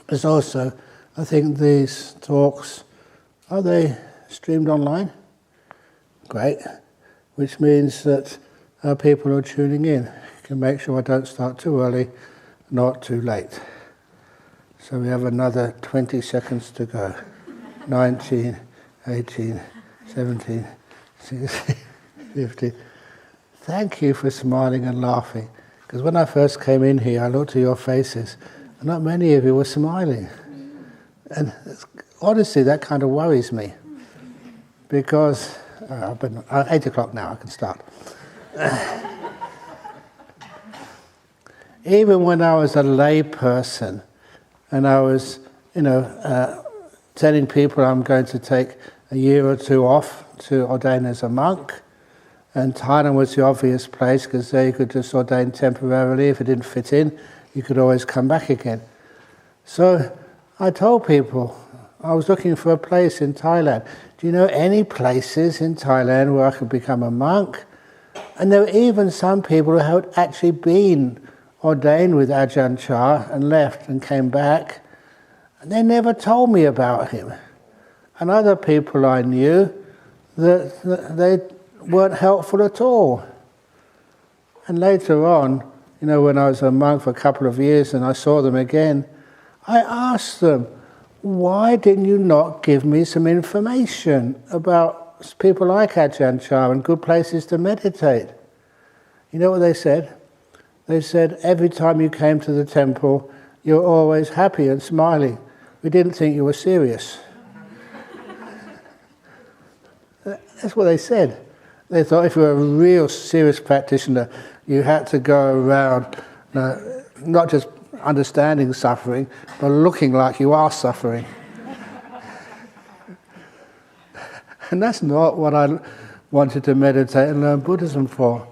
There's also, I think these talks, are they streamed online? Great. Which means that people are tuning in. You can make sure I don't start too early, not too late. So we have another 20 seconds to go. 19, 18, 17, 16, 15. Thank you for smiling and laughing. Because when I first came in here, I looked at your faces, and not many of you were smiling. And honestly, that kind of worries me. Because, 8 o'clock now, I can start. Even when I was a lay person, and I was, telling people I'm going to take a year or two off to ordain as a monk, and Thailand was the obvious place because there you could just ordain temporarily. If it didn't fit in, you could always come back again. So I told people I was looking for a place in Thailand. Do you know any places in Thailand where I could become a monk? And there were even some people who had actually been ordained with Ajahn Chah and left and came back. And they never told me about him. And other people I knew, that they weren't helpful at all. And later on, when I was a monk for a couple of years and I saw them again, I asked them, why didn't you not give me some information about people like Ajahn Chah and good places to meditate? You know what they said? They said, every time you came to the temple, you were always happy and smiling. We didn't think you were serious. That's what they said. They thought if you were a real serious practitioner, you had to go around not just understanding suffering, but looking like you are suffering. And that's not what I wanted to meditate and learn Buddhism for.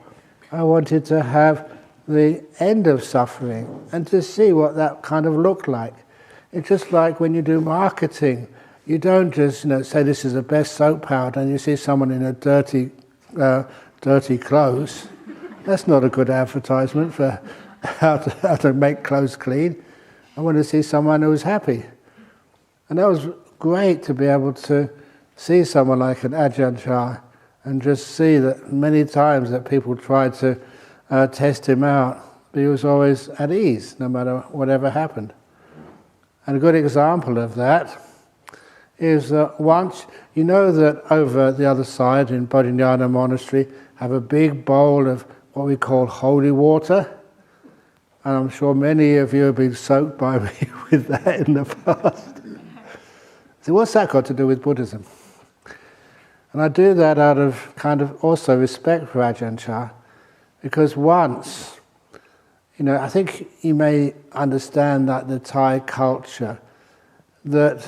I wanted to have the end of suffering and to see what that kind of looked like. It's just like when you do marketing. You don't just say this is the best soap powder and you see someone in a dirty clothes. That's not a good advertisement for how to make clothes clean. I want to see someone who's happy. And that was great to be able to see someone like an Ajahn Chah and just see that many times that people tried to test him out, but he was always at ease no matter whatever happened. And a good example of that is that once, that over the other side in Bodhinyana Monastery have a big bowl of what we call holy water. And I'm sure many of you have been soaked by me with that in the past. So what's that got to do with Buddhism? And I do that out of kind of also respect for Ajahn Chah, because once, I think you may understand that the Thai culture, that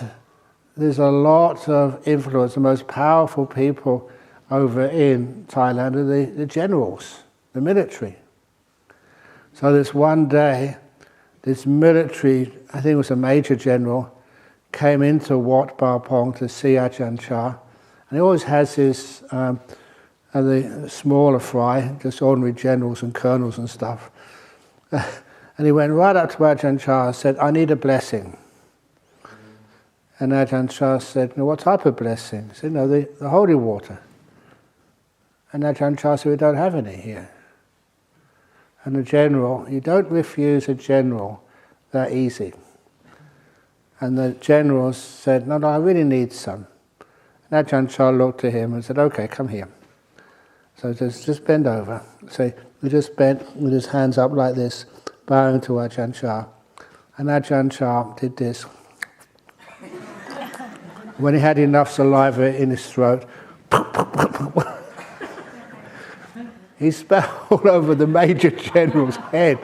there's a lot of influence. The most powerful people over in Thailand are the generals, the military. So this one day, this military, I think it was a major general, came into Wat Pah Pong to see Ajahn Chah. And he always has his, the smaller fry, just ordinary generals and colonels and stuff. And he went right up to Ajahn Chah and said, I need a blessing. And Ajahn Chah said, what type of blessing? He said, the holy water. And Ajahn Chah said, we don't have any here. And the general, you don't refuse a general that easy. And the general said, no, I really need some. And Ajahn Chah looked at him and said, okay, come here. So just bend over. So he just bent with his hands up like this, bowing to Ajahn Chah. And Ajahn Chah did this. When he had enough saliva in his throat, he spat all over the major general's head.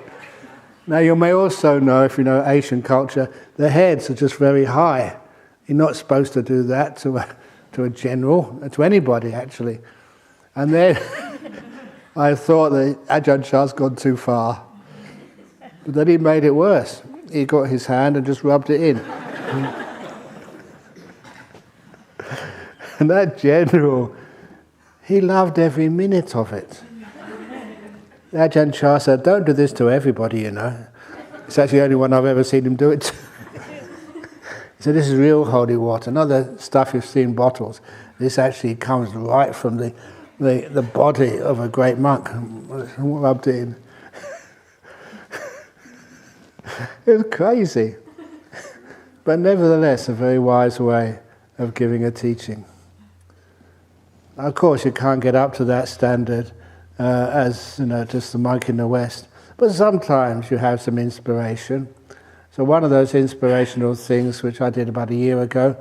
Now you may also know, if you know Asian culture, the heads are just very high. You're not supposed to do that to a general, to anybody actually. And then I thought that Ajahn Chah's gone too far. But then he made it worse. He got his hand and just rubbed it in. And that general, he loved every minute of it. Ajahn Chah said, don't do this to everybody, It's actually the only one I've ever seen him do it to. So this is real holy water, not the stuff you've seen in bottles. This actually comes right from the body of a great monk, rubbed it in. It was crazy. But nevertheless, a very wise way of giving a teaching. Of course, you can't get up to that standard as just the monk in the West. But sometimes you have some inspiration. So one of those inspirational things, which I did about a year ago,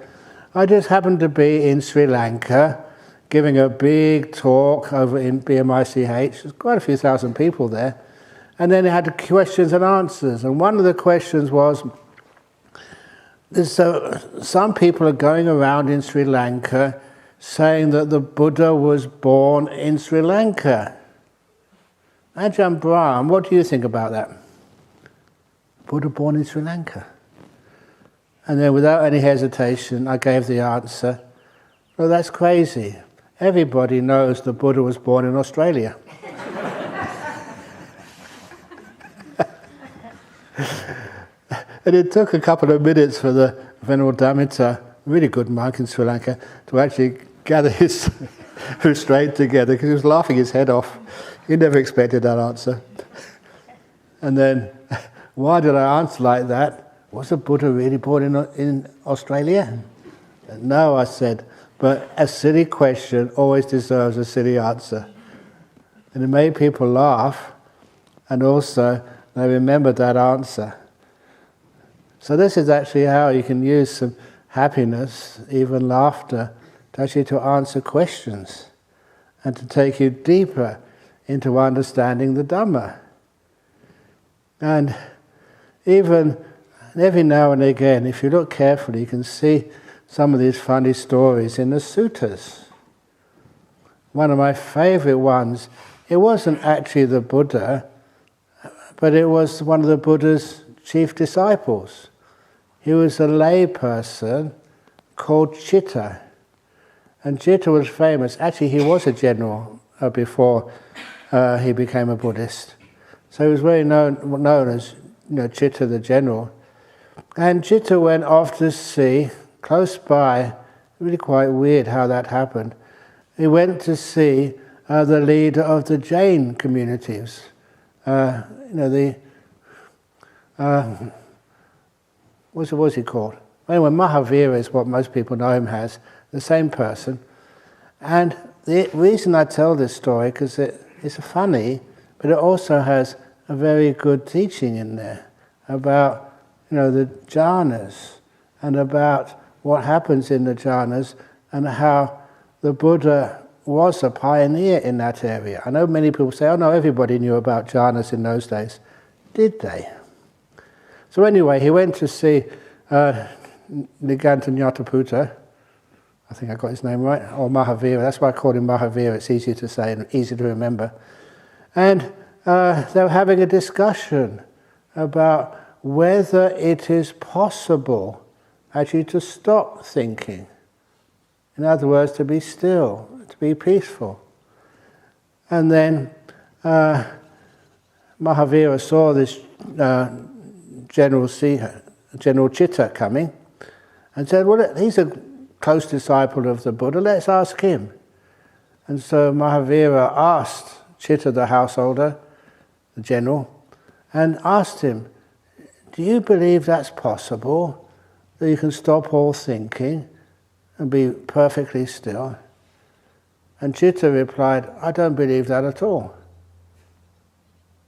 I just happened to be in Sri Lanka, giving a big talk over in BMICH. There's quite a few thousand people there. And then it had questions and answers. And one of the questions was, so some people are going around in Sri Lanka saying that the Buddha was born in Sri Lanka. Ajahn Brahm, what do you think about that? Buddha born in Sri Lanka? And then without any hesitation, I gave the answer, well, that's crazy. Everybody knows the Buddha was born in Australia. And it took a couple of minutes for the Venerable Dhamita, really good monk in Sri Lanka, to actually gather his restraint together, because he was laughing his head off. He never expected that answer. And then, why did I answer like that? Was the Buddha really born in Australia? No, I said, but a silly question always deserves a silly answer. And it made people laugh, and also they remembered that answer. So this is actually how you can use some happiness, even laughter, to actually to answer questions and to take you deeper into understanding the Dhamma. And even every now and again, if you look carefully, you can see some of these funny stories in the suttas. One of my favorite ones, it wasn't actually the Buddha, but it was one of the Buddha's chief disciples. He was a lay person called Chitta. And Chitta was famous. Actually, he was a general before he became a Buddhist. So he was very known as Chitta the general. And Chitta went off to see, close by, really quite weird how that happened. He went to see the leader of the Jain communities. What's he called? Anyway, Mahavira is what most people know him as, the same person. And the reason I tell this story, because it's funny, but it also has a very good teaching in there about the jhanas and about what happens in the jhanas and how the Buddha was a pioneer in that area. I know many people say, oh no, everybody knew about jhanas in those days. Did they? So anyway, he went to see Nigantanyataputta, I think I got his name right, or Mahavira. That's why I called him Mahavira. It's easy to say and easy to remember. And they were having a discussion about whether it is possible actually to stop thinking. In other words, to be still, to be peaceful. And then Mahavira saw this General Chitta coming and said, well, he's a close disciple of the Buddha, let's ask him. And so Mahavira asked Chitta the householder, the general, and asked him, do you believe that's possible, that you can stop all thinking and be perfectly still? And Chitta replied, I don't believe that at all.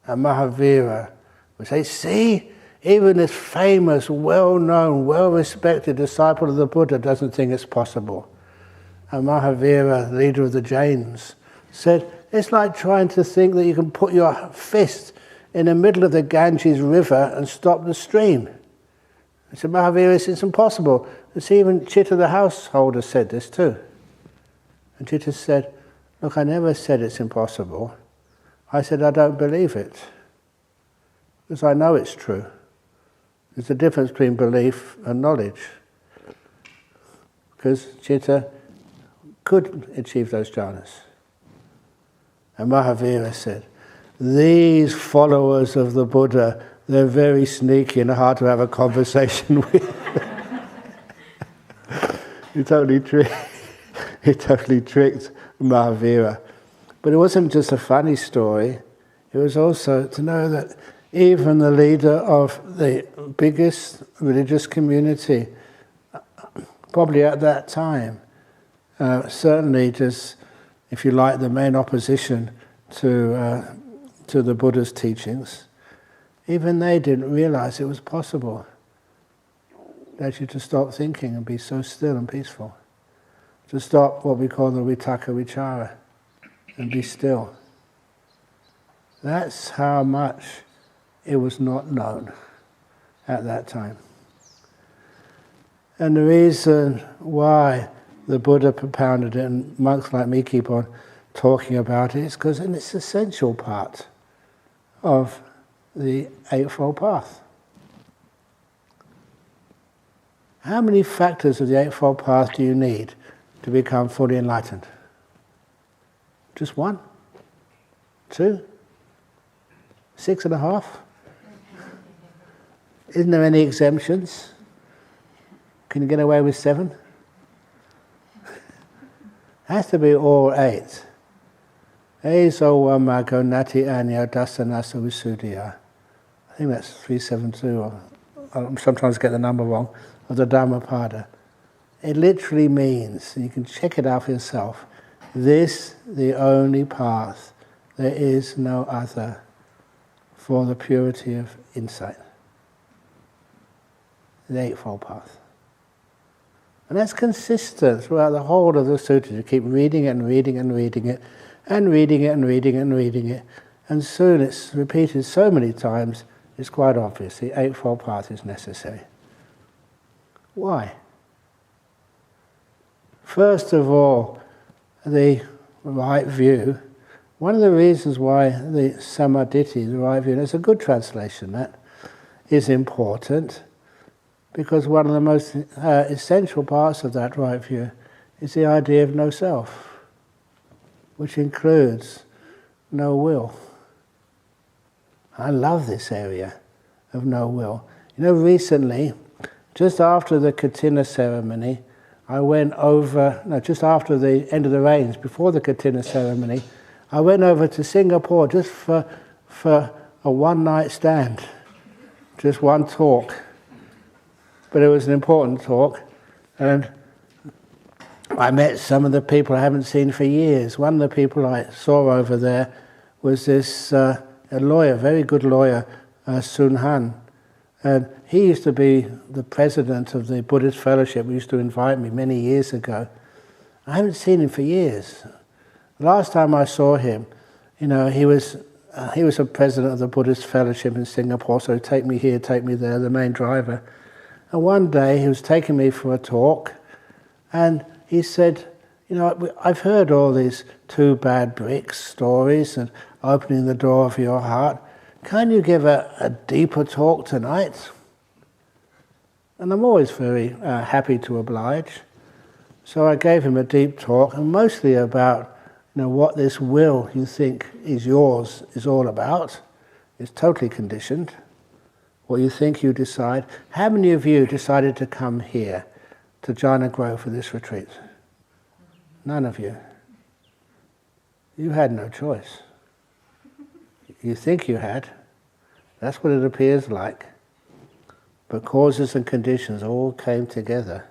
And Mahavira would say, see, even this famous, well-known, well-respected disciple of the Buddha doesn't think it's possible. And Mahavira, the leader of the Jains, said, it's like trying to think that you can put your fist in the middle of the Ganges River and stop the stream. I said, Mahavira, it's impossible. And see, even Chitta the householder said this too. And Chitta said, look, I never said it's impossible. I said, I don't believe it. Because I know it's true. There's a difference between belief and knowledge. Because Chitta could achieve those jhanas. And Mahavira said, these followers of the Buddha, they're very sneaky and hard to have a conversation with. he totally tricked Mahavira. But it wasn't just a funny story, it was also to know that even the leader of the biggest religious community, probably at that time, certainly just, if you like, the main opposition to the Buddha's teachings, even they didn't realize it was possible. That you to stop thinking and be so still and peaceful. To stop what we call the vitaka vichara and be still. That's how much it was not known at that time. And the reason why the Buddha propounded it, and monks like me keep on talking about it, is because it's an essential part of the Eightfold Path. How many factors of the Eightfold Path do you need to become fully enlightened? Just 1? 2? 6.5? Isn't there any exemptions? Can you get away with 7? Has to be all 8. Ezo wamago nati anya dasanasa visuddhya. I think that's 372, or I sometimes get the number wrong, of the Dhammapada. It literally means, and you can check it out for yourself, this the only path, there is no other, for the purity of insight. The Eightfold Path. And that's consistent throughout the whole of the sutras. You keep reading it and reading and reading it, and reading it and reading and reading it, and soon it's repeated so many times, it's quite obvious, the Eightfold Path is necessary. Why? First of all, the right view. One of the reasons why the Samaditi, the right view, that's a good translation, that is important, because one of the most essential parts of that right view is the idea of no self, which includes no will. I love this area of no will. You know, recently, just after the Katina ceremony, I went over, just after the end of the rains, before the Katina ceremony, I went over to Singapore just for a one-night stand, just one talk. But it was an important talk, and I met some of the people I haven't seen for years. One of the people I saw over there was this a lawyer, very good lawyer, Sun Han. And he used to be the president of the Buddhist Fellowship. He used to invite me many years ago. I haven't seen him for years. The last time I saw him, you know, he was a president of the Buddhist Fellowship in Singapore, so he'd take me here, take me there, the main driver. And one day he was taking me for a talk, and he said, you know, I've heard all these 2 bad bricks stories and opening the door of your heart. Can you give a deeper talk tonight? And I'm always very happy to oblige. So I gave him a deep talk, and mostly about, you know, what this will you think is yours is all about. It's totally conditioned. What you think you decide. How many of you decided to come here to Jhana Grove for this retreat? None of you. You had no choice. You think you had. That's what it appears like. But causes and conditions all came together.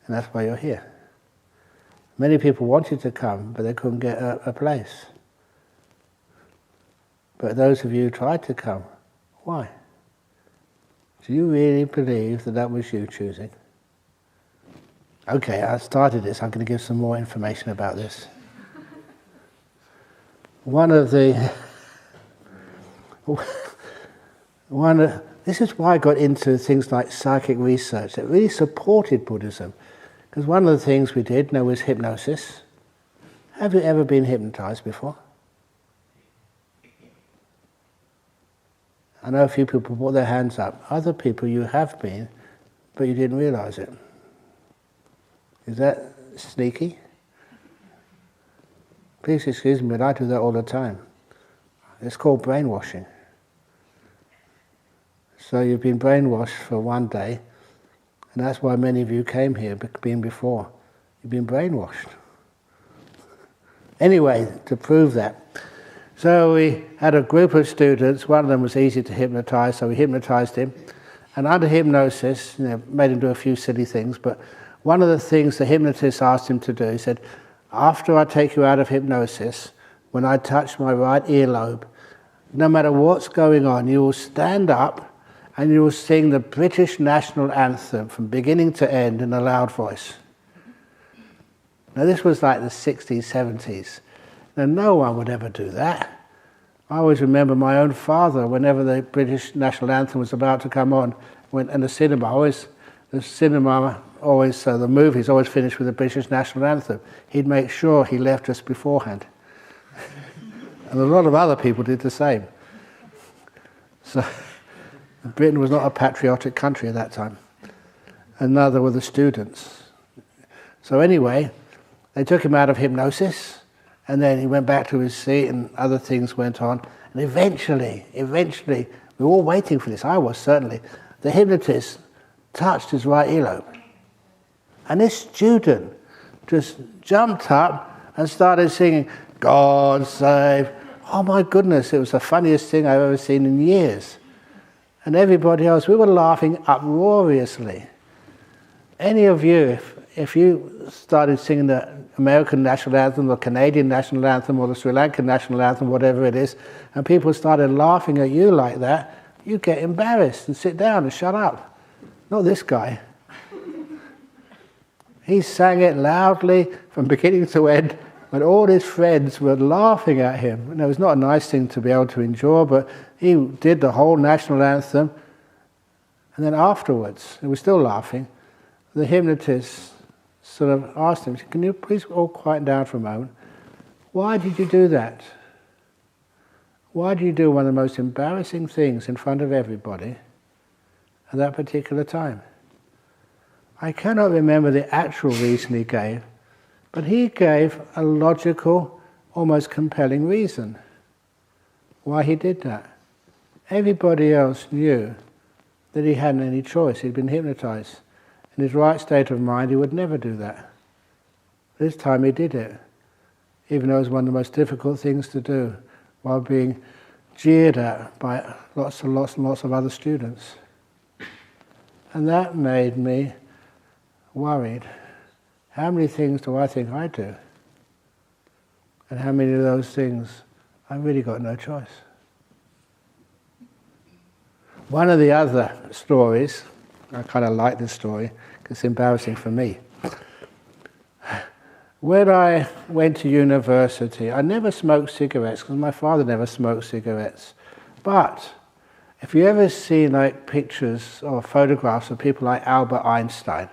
And that's why you're here. Many people wanted to come, but they couldn't get a place. But those of you who tried to come, why? Do you really believe that that was you choosing? Okay, I started this. I'm going to give some more information about this. This is why I got into things like psychic research that really supported Buddhism. Because one of the things we did know was hypnosis. Have you ever been hypnotized before? I know a few people put their hands up. Other people you have been, but you didn't realize it. Is that sneaky? Please excuse me, but I do that all the time. It's called brainwashing. So you've been brainwashed for one day, And that's why many of you came here, being before. You've been brainwashed. Anyway, to prove that. So we had a group of students. One of them was easy to hypnotize, so we hypnotized him. And under hypnosis, made him do a few silly things, but one of the things the hypnotist asked him to do, he said, after I take you out of hypnosis, when I touch my right earlobe, no matter what's going on, you will stand up and you will sing the British national anthem from beginning to end in a loud voice. Now this was like the 60s, 70s. Now no one would ever do that. I always remember my own father, whenever the British national anthem was about to come on, in the cinema, the movies always finished with the British national anthem. He'd make sure he left us beforehand. And a lot of other people did the same. So Britain was not a patriotic country at that time. And neither were the students. So anyway, they took him out of hypnosis, and then he went back to his seat and other things went on. And eventually, we were all waiting for this, I was certainly, the hypnotist touched his right earlobe. And this student just jumped up and started singing, God save. Oh my goodness, it was the funniest thing I've ever seen in years. And everybody else, we were laughing uproariously. Any of you, if you started singing the American national anthem, the Canadian national anthem, or the Sri Lankan national anthem, whatever it is, and people started laughing at you like that, you get embarrassed and sit down and shut up. Not this guy. He sang it loudly from beginning to end, when all his friends were laughing at him. And it was not a nice thing to be able to endure, but he did the whole national anthem. And then afterwards, he was still laughing, the hypnotist sort of asked him, can you please all quiet down for a moment? Why did you do that? Why did you do one of the most embarrassing things in front of everybody at that particular time? I cannot remember the actual reason he gave, but he gave a logical, almost compelling reason why he did that. Everybody else knew that he hadn't any choice. He'd been hypnotized. In his right state of mind, he would never do that. This time he did it, even though it was one of the most difficult things to do, while being jeered at by lots and lots of other students. And that made me worried. How many things do I think I do? And how many of those things I've really got no choice? One of the other stories, I kind of like this story, because it's embarrassing for me. When I went to university, I never smoked cigarettes, because my father never smoked cigarettes. But if you ever see like pictures or photographs of people like Albert Einstein,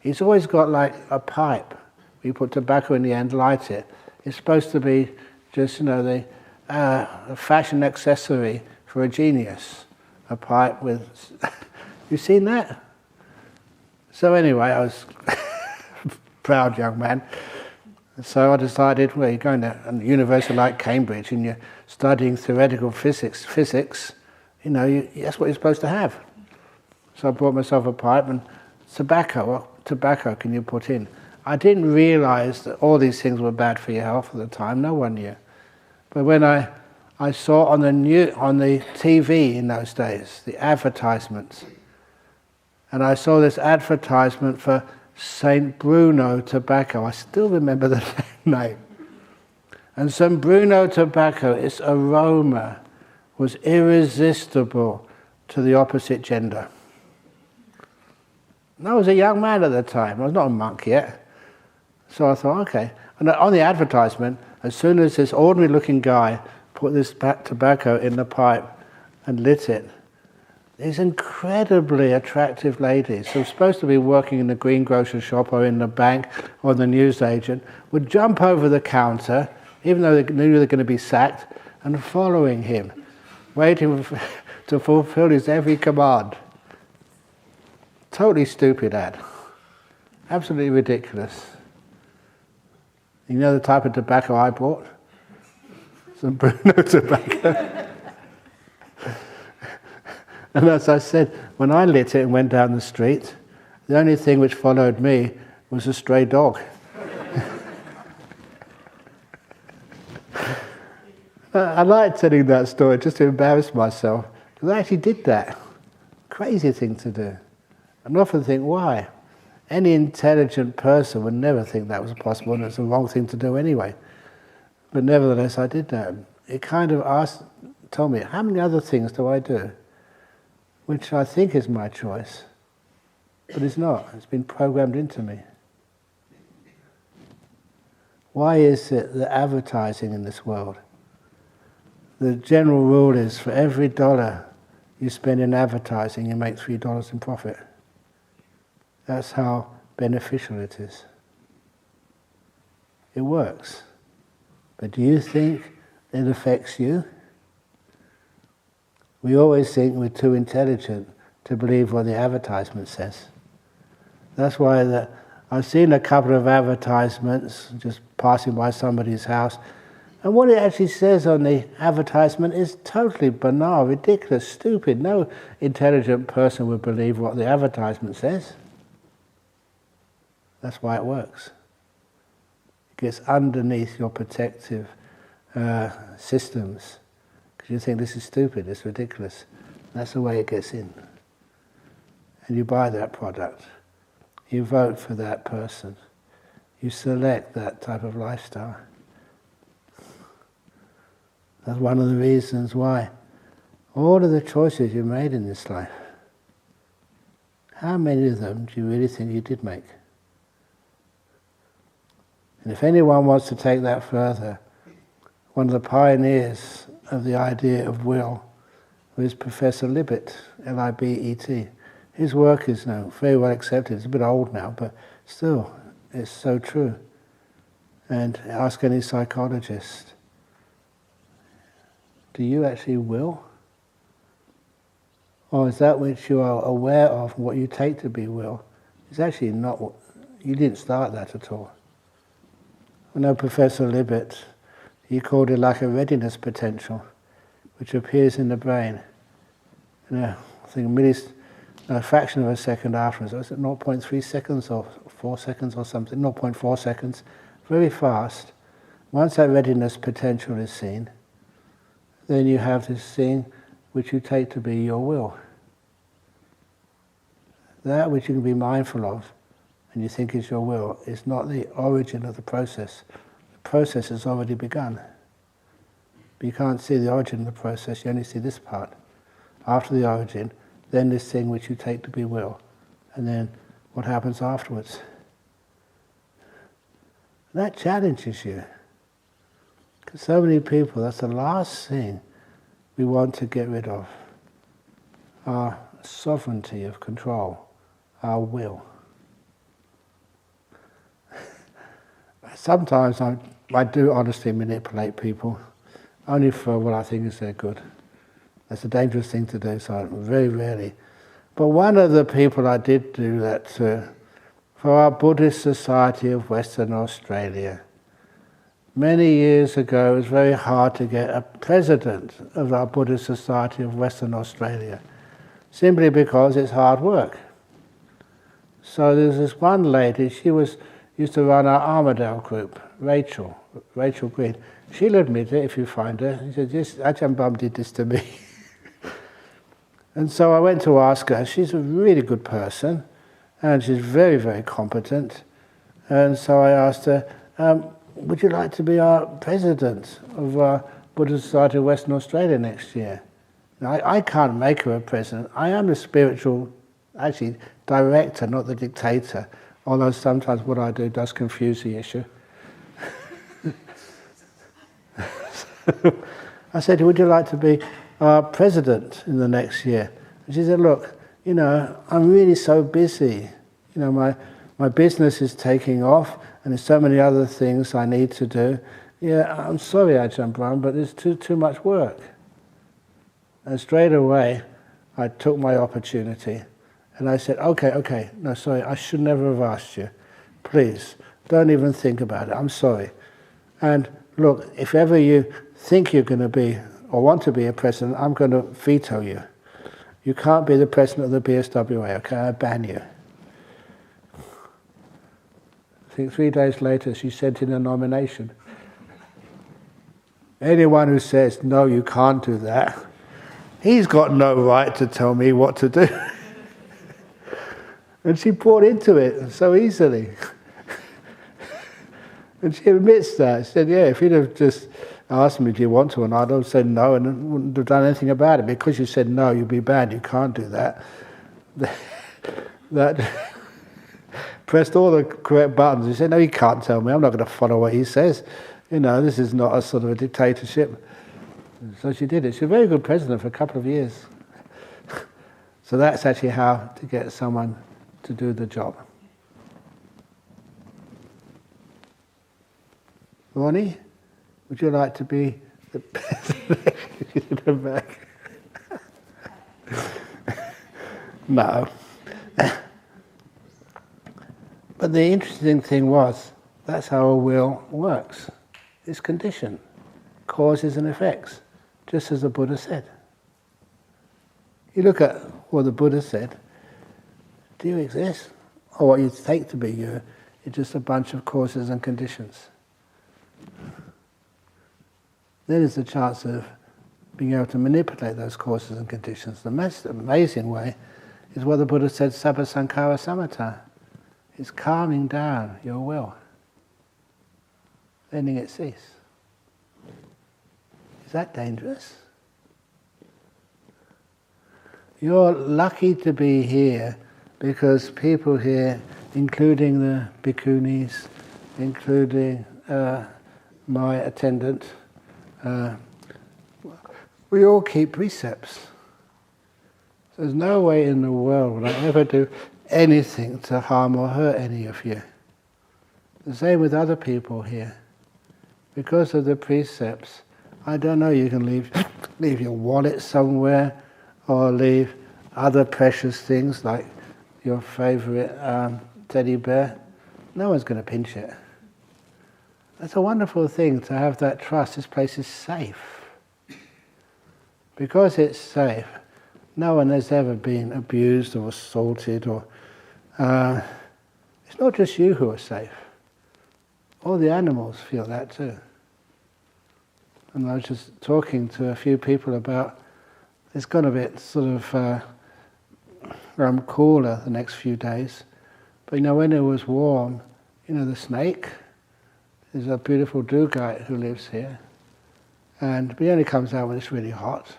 he's always got like a pipe. You put tobacco in the end, light it. It's supposed to be just, a fashion accessory for a genius. A pipe with... You seen that? So anyway, I was a proud young man. So I decided, well, you're going to a university like Cambridge and you're studying theoretical physics, that's what you're supposed to have. So I bought myself a pipe and tobacco. What tobacco can you put in? I didn't realize that all these things were bad for your health at the time. No one knew. But when I saw on the TV in those days, the advertisements, and I saw this advertisement for St. Bruno tobacco. I still remember the name. And St. Bruno tobacco, its aroma was irresistible to the opposite gender. And I was a young man at the time. I was not a monk yet. So I thought, okay. And on the advertisement, as soon as this ordinary looking guy put this tobacco in the pipe and lit it, these incredibly attractive ladies who were supposed to be working in the greengrocer shop or in the bank or the newsagent would jump over the counter, even though they knew they were going to be sacked, and following him, waiting to fulfill his every command. Totally stupid ad. Absolutely ridiculous. You know the type of tobacco I bought? Some Bruno tobacco. And as I said, when I lit it and went down the street, The only thing which followed me was a stray dog. I like telling that story just to embarrass myself, because I actually did that. Crazy thing to do. And often think, why? Any intelligent person would never think that was possible, and it's the wrong thing to do anyway. But nevertheless, I did that. It kind of told me, how many other things do I do? Which I think is my choice, but it's not. It's been programmed into me. Why is it that advertising in this world, the general rule is for every $1 you spend in advertising, you make $3 in profit. That's how beneficial it is. It works. But do you think it affects you? We always think we're too intelligent to believe what the advertisement says. That's why I've seen a couple of advertisements just passing by somebody's house, and what it actually says on the advertisement is totally banal, ridiculous, stupid. No intelligent person would believe what the advertisement says. That's why it works. It gets underneath your protective systems, because you think this is stupid, it's ridiculous. That's the way it gets in. And you buy that product. You vote for that person. You select that type of lifestyle. That's one of the reasons why all of the choices you made in this life, how many of them do you really think you did make? And if anyone wants to take that further, one of the pioneers of the idea of will was Professor Libet, L-I-B-E-T. His work is now very well accepted. It's a bit old now, but still, it's so true. And ask any psychologist, do you actually will? Or is that which you are aware of, what you take to be will, is actually not what, you didn't start that at all. I know Professor Libet, he called it like a readiness potential, which appears in the brain. I think a fraction of a second afterwards, was it 0.3 seconds or 4 seconds or something, 0.4 seconds, very fast. Once that readiness potential is seen, then you have this thing which you take to be your will. That which you can be mindful of and you think is your will is not the origin of the process. The process has already begun. But you can't see the origin of the process, you only see this part. After the origin, then this thing which you take to be will, and then what happens afterwards. That challenges you. Because so many people, that's the last thing we want to get rid of. Our sovereignty of control, our will. Sometimes I do honestly manipulate people, only for what I think is their good. That's a dangerous thing to do, so very rarely. But one of the people I did do that to, for our Buddhist Society of Western Australia. Many years ago, it was very hard to get a president of our Buddhist Society of Western Australia, simply because it's hard work. So there's this one lady, she used to run our Armadale group, Rachel Green. She'll admit it if you find her. She said, yes, Ajahn Brahm did this to me. And so I went to ask her. She's a really good person, and she's very, very competent. And so I asked her, would you like to be our president of our Buddhist Society of Western Australia next year? Now, I can't make her a president. I am the spiritual, actually, director, not the dictator, although sometimes what I do does confuse the issue. I said, would you like to be our president in the next year? And she said, look, I'm really so busy. My business is taking off, and there's so many other things I need to do. Yeah, I'm sorry, Ajahn Brahm, but there's too much work. And straight away, I took my opportunity, and I said, okay, no, sorry, I should never have asked you. Please, don't even think about it, I'm sorry. And look, if ever you think you're going to be, or want to be a president, I'm going to veto you. You can't be the president of the BSWA, okay? I ban you. think 3 days later she sent in a nomination. Anyone who says, no, you can't do that, he's got no right to tell me what to do. And she bought into it so easily. And she admits that. She said, yeah, if he'd have just asked me, do you want to or not, I'd have said no and wouldn't have done anything about it. Because you said no, you'd be bad, you can't do that. That pressed all the correct buttons. He said, no, you can't tell me, I'm not going to follow what he says. This is not a sort of a dictatorship. So she did it. She was a very good president for a couple of years. So that's actually how to get someone to do the job. Ronnie, would you like to be the president? In the back. No. But the interesting thing was, that's how a will works. It's conditioned, causes and effects, just as the Buddha said. You look at what the Buddha said, do you exist? Or what you take to be you is just a bunch of causes and conditions. Then there's the chance of being able to manipulate those causes and conditions. The most amazing way is what the Buddha said, sabba sankhara samatha. It's calming down your will, letting it cease. Is that dangerous? You're lucky to be here because people here, including the bhikkhunis, including my attendant, we all keep precepts. There's no way in the world would I ever do anything to harm or hurt any of you. The same with other people here. Because of the precepts, I don't know, you can leave your wallet somewhere or leave other precious things like your favorite teddy bear. No one's going to pinch it. That's a wonderful thing to have that trust. This place is safe. Because it's safe, no one has ever been abused or assaulted or it's not just you who are safe. All the animals feel that too. And I was just talking to a few people about, it's got a bit sort of cooler the next few days. But when it was warm, the snake, there's a beautiful dugite who lives here. But he only comes out when it's really hot.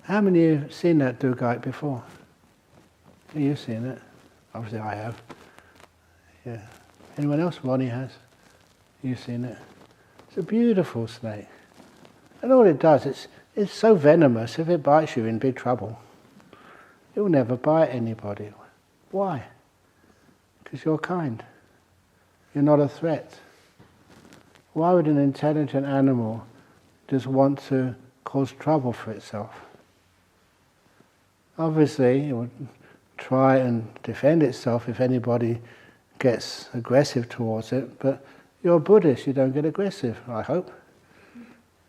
How many of you have seen that dugite before? You've seen it. Obviously I have. Yeah. Anyone else? Ronnie has. You've seen it. It's a beautiful snake. And all it does, it's so venomous, if it bites you, you're in big trouble. It will never bite anybody. Why? Because you're kind. You're not a threat. Why would an intelligent animal just want to cause trouble for itself? Obviously, it would try and defend itself if anybody gets aggressive towards it, but you're Buddhist, you don't get aggressive, I hope.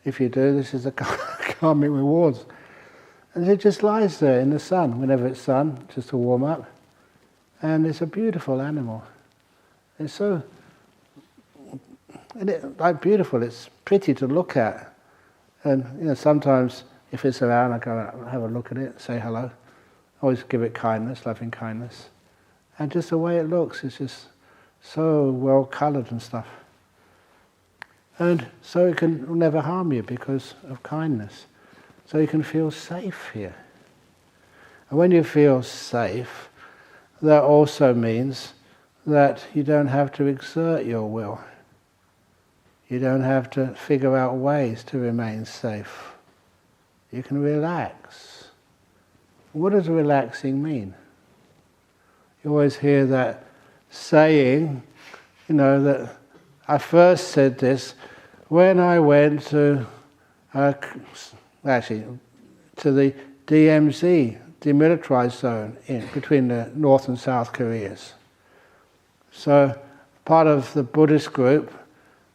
If you do, this is the karmic rewards. And it just lies there in the sun, whenever it's sun, just to warm up. And it's a beautiful animal. It's so, beautiful, it's pretty to look at. And sometimes if it's around, I go and have a look at it, say hello. Always give it kindness, loving kindness. And just the way it looks is just so well coloured and stuff. And so it will never harm you because of kindness. So you can feel safe here. And when you feel safe, that also means that you don't have to exert your will. You don't have to figure out ways to remain safe. You can relax. What does relaxing mean? You always hear that saying, that I first said this when I went to the DMZ, demilitarized zone between the North and South Koreas. So part of the Buddhist group,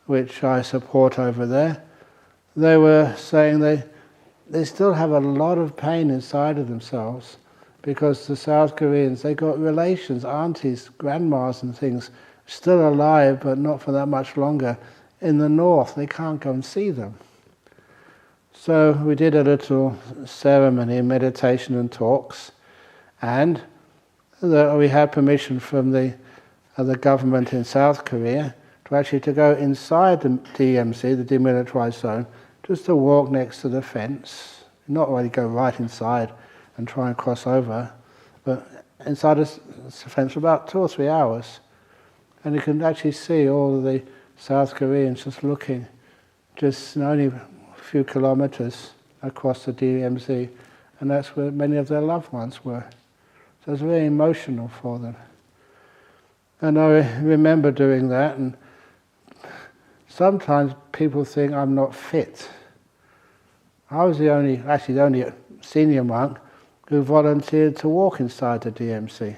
which I support over there, they were saying they still have a lot of pain inside of themselves because the South Koreans, they got relations, aunties, grandmas and things, still alive, but not for that much longer. In the north, they can't go and see them. So we did a little ceremony, meditation and talks, and we had permission from the government in South Korea to go inside the DMZ, the demilitarized zone, just to walk next to the fence, not really go right inside and try and cross over, but inside the fence for about 2 or 3 hours. And you can actually see all of the South Koreans just looking, just only a few kilometers across the DMZ, and that's where many of their loved ones were. So it's very emotional for them. And I remember doing that, and sometimes people think I'm not fit. I was the only senior monk who volunteered to walk inside the DMZ.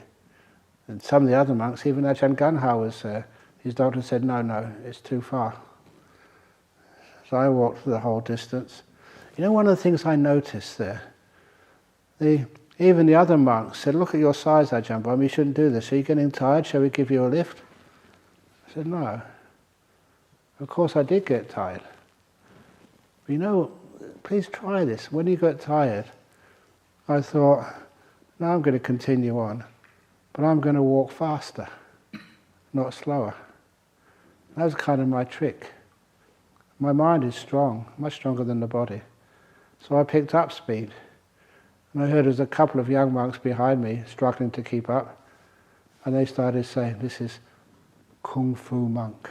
And some of the other monks, even Ajahn Brahm was there. His doctor said, no, it's too far. So I walked the whole distance. You know, one of the things I noticed there, even the other monks said, look at your size, Ajahn Brahm, you shouldn't do this. Are you getting tired? Shall we give you a lift? I said, no. Of course I did get tired. But you know, please try this. When you got tired, I thought, no, I'm going to continue on, but I'm going to walk faster, not slower. That was kind of my trick. My mind is strong, much stronger than the body. So I picked up speed. And I heard there's a couple of young monks behind me struggling to keep up. And they started saying, this is Kung Fu monk.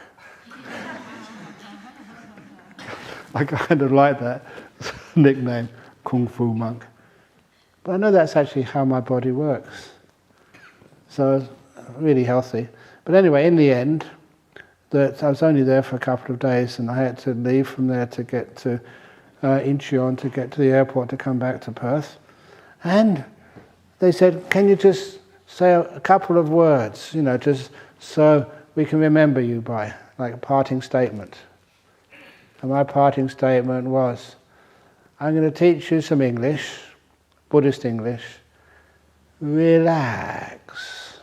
I kind of like that nickname, Kung Fu monk. But I know that's actually how my body works. So it's really healthy. But anyway, in the end, I was only there for a couple of days, and I had to leave from there to get to Incheon, to get to the airport to come back to Perth. And they said, can you just say a couple of words, just so we can remember you by, like a parting statement. And my parting statement was, I'm going to teach you some English, Buddhist English. Relax.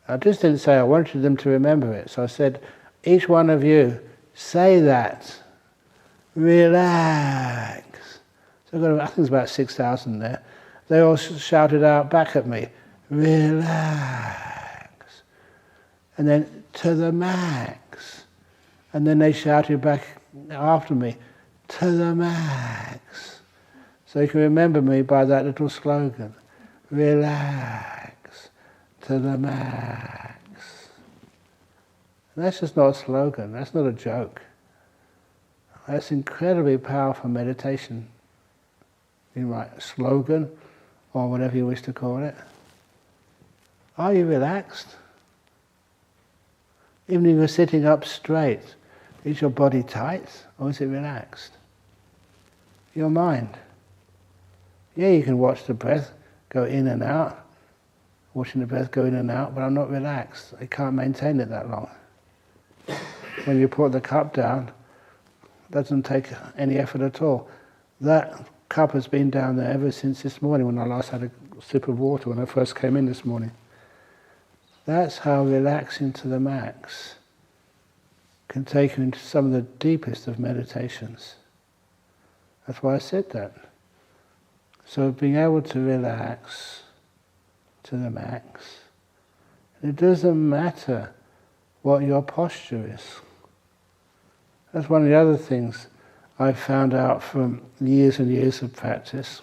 I just didn't say I wanted them to remember it. So I said, each one of you, say that. Relax. So I think there's about 6,000 there. They all shouted out back at me, relax. And then to the max. And then they shouted back after me, to the max. So you can remember me by that little slogan, relax, to the max. And that's just not a slogan, that's not a joke. That's incredibly powerful meditation. You write a slogan, or whatever you wish to call it. Are you relaxed? Even if you're sitting up straight, is your body tight, or is it relaxed? Your mind. Yeah, you can watch the breath go in and out, watching the breath go in and out, but I'm not relaxed. I can't maintain it that long. When you put the cup down, it doesn't take any effort at all. That cup has been down there ever since this morning when I last had a sip of water when I first came in this morning. That's how relaxing to the max can take you into some of the deepest of meditations. That's why I said that. So being able to relax to the max, it doesn't matter what your posture is. That's one of the other things I found out from years and years of practice.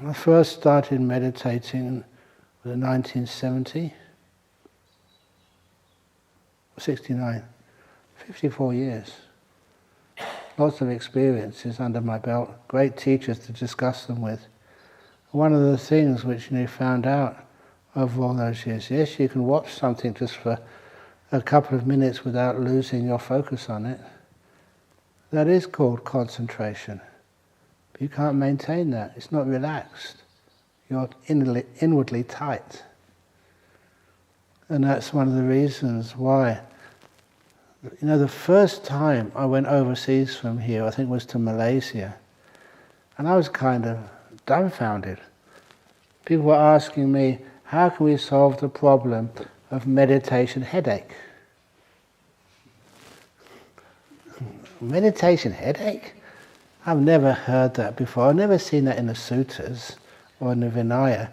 I first started meditating in 1970, 69, 54 years. Lots of experiences under my belt, great teachers to discuss them with. One of the things which you found out over all those years, yes, you can watch something just for a couple of minutes without losing your focus on it. That is called concentration. But you can't maintain that. It's not relaxed. You're inwardly tight. And that's one of the reasons why, the first time I went overseas from here, I think was to Malaysia, and I was kind of dumbfounded. People were asking me, how can we solve the problem of meditation headache? Meditation headache? I've never heard that before. I've never seen that in the sutras or in the Vinaya.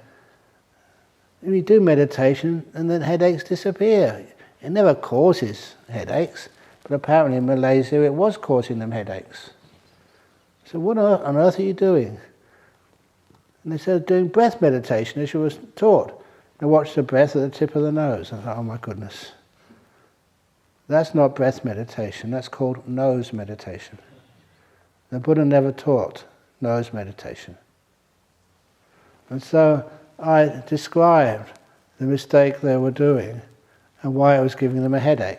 You do meditation and then headaches disappear. It never causes headaches, but apparently in Malaysia it was causing them headaches. So what on earth are you doing? And they said, doing breath meditation as you were taught. And watch the breath at the tip of the nose. I thought, oh my goodness. That's not breath meditation, that's called nose meditation. The Buddha never taught nose meditation. And so I described the mistake they were doing and why it was giving them a headache.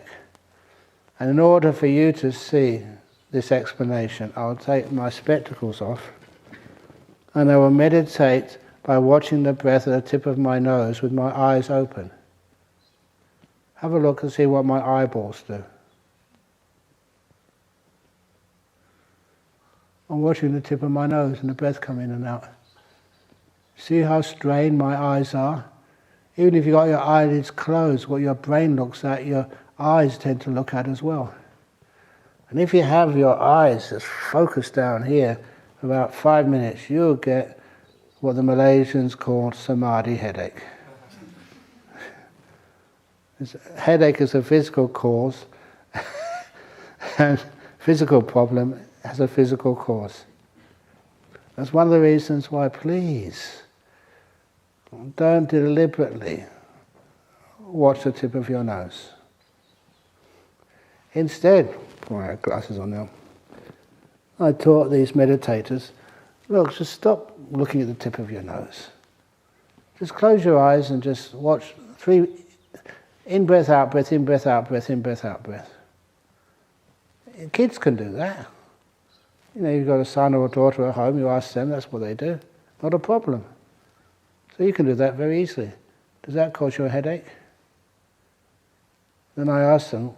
And in order for you to see this explanation, I'll take my spectacles off and I will meditate by watching the breath at the tip of my nose with my eyes open. Have a look and see what my eyeballs do. I'm watching the tip of my nose and the breath come in and out. See how strained my eyes are? Even if you've got your eyelids closed, what your brain looks at, your eyes tend to look at as well. And if you have your eyes just focused down here for about 5 minutes, you'll get what the Malaysians call samadhi headache. Headache is a physical cause, and physical problem has a physical cause. That's one of the reasons why, please, don't deliberately watch the tip of your nose. Instead, put my glasses on now, I taught these meditators, look, just stop looking at the tip of your nose. Just close your eyes and just watch 3 in-breath, out-breath, in-breath, out-breath, in-breath, out-breath. Kids can do that. You know, you've got a son or a daughter at home, you ask them, that's what they do. Not a problem. So you can do that very easily. Does that cause you a headache? Then I asked them,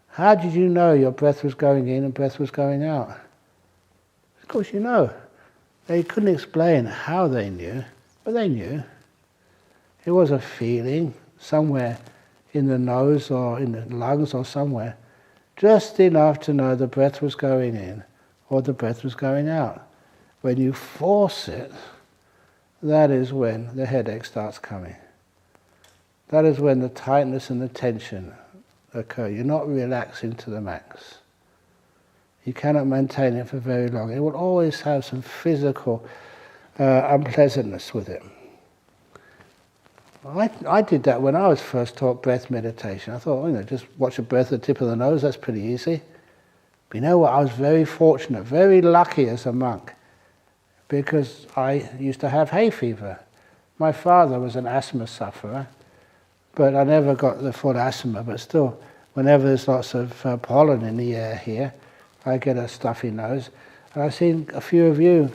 how did you know your breath was going in and breath was going out? Of course you know. They couldn't explain how they knew, but they knew. It was a feeling somewhere in the nose or in the lungs or somewhere, just enough to know the breath was going in or the breath was going out. When you force it, that is when the headache starts coming. That is when the tightness and the tension occur. You're not relaxing to the max. You cannot maintain it for very long. It will always have some physical unpleasantness with it. I did that when I was first taught breath meditation. I thought, just watch the breath at the tip of the nose, that's pretty easy. But you know what, I was very fortunate, very lucky as a monk, because I used to have hay fever. My father was an asthma sufferer, but I never got the full asthma, but still, whenever there's lots of pollen in the air here, I get a stuffy nose. And I've seen a few of you